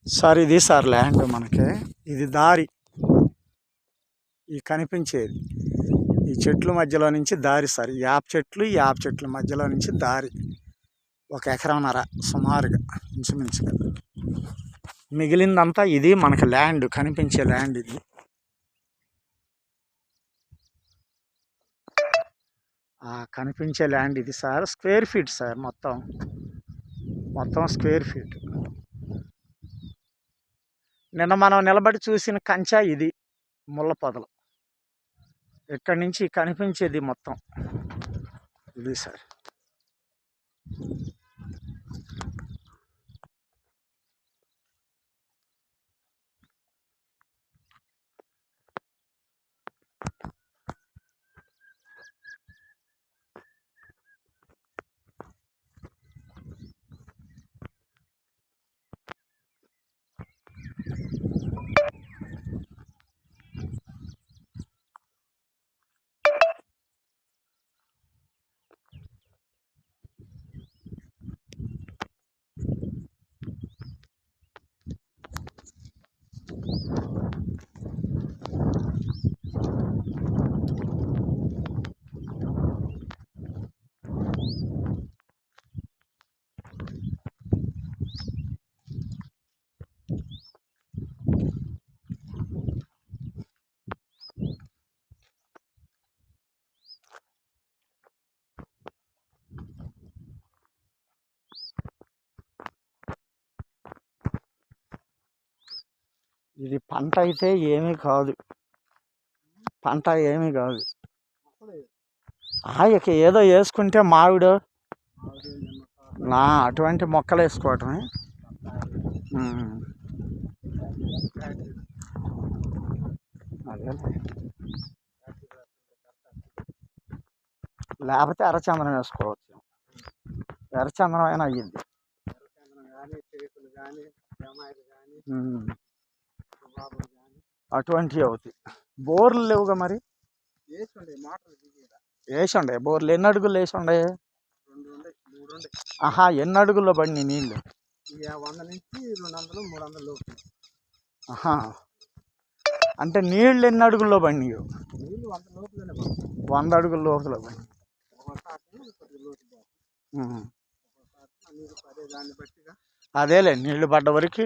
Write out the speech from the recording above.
sir ఇది sir land మనకి ఇది దారి ఈ కనిపించేది ఈ చెట్ల మధ్యలో నుంచి దారి సార్ ఈ యాప చెట్ల మధ్యలో నుంచి దారి 1.5 ఎకరం సుమారుగా ఇంచుమించుగా మిగిలిందంతా ఇది మనకి ల్యాండ్ కనిపించే ల్యాండ్ ఇది కనిపించే ల్యాండ్ ఇది సార్ స్క్వేర్ ఫీట్ సార్ మొత్తం స్క్వేర్ ఫీట్ నిన్న మనం నిలబడి చూసిన కంచా ఇది ముళ్ళ పొదలు ఇక్కడి నుంచి కనిపించేది మొత్తం ఇది సార్ ఇది పంట అయితే ఏమీ కాదు ఇక ఏదో వేసుకుంటే మామిడు అటువంటి మొక్కలు వేసుకోవటమే అదే లేకపోతే ఎర్రచందనం వేసుకోవచ్చు ఎర్రచందనం అయినా అయ్యింది అటువంటివి అవుతాయి బోర్లు లేవుగా మరి వేసండే బోర్లు ఎన్ని అడుగులు వేసండే ఎన్ని అడుగుల్లో పడినాయి నీళ్ళు 100 నుంచి 200 300 లోపు అంటే నీళ్ళు ఎన్ని అడుగుల్లో పడినాయి 100 అడుగుల లోపల పడినాయి అదేలే నీళ్లు పడ్డ వరకు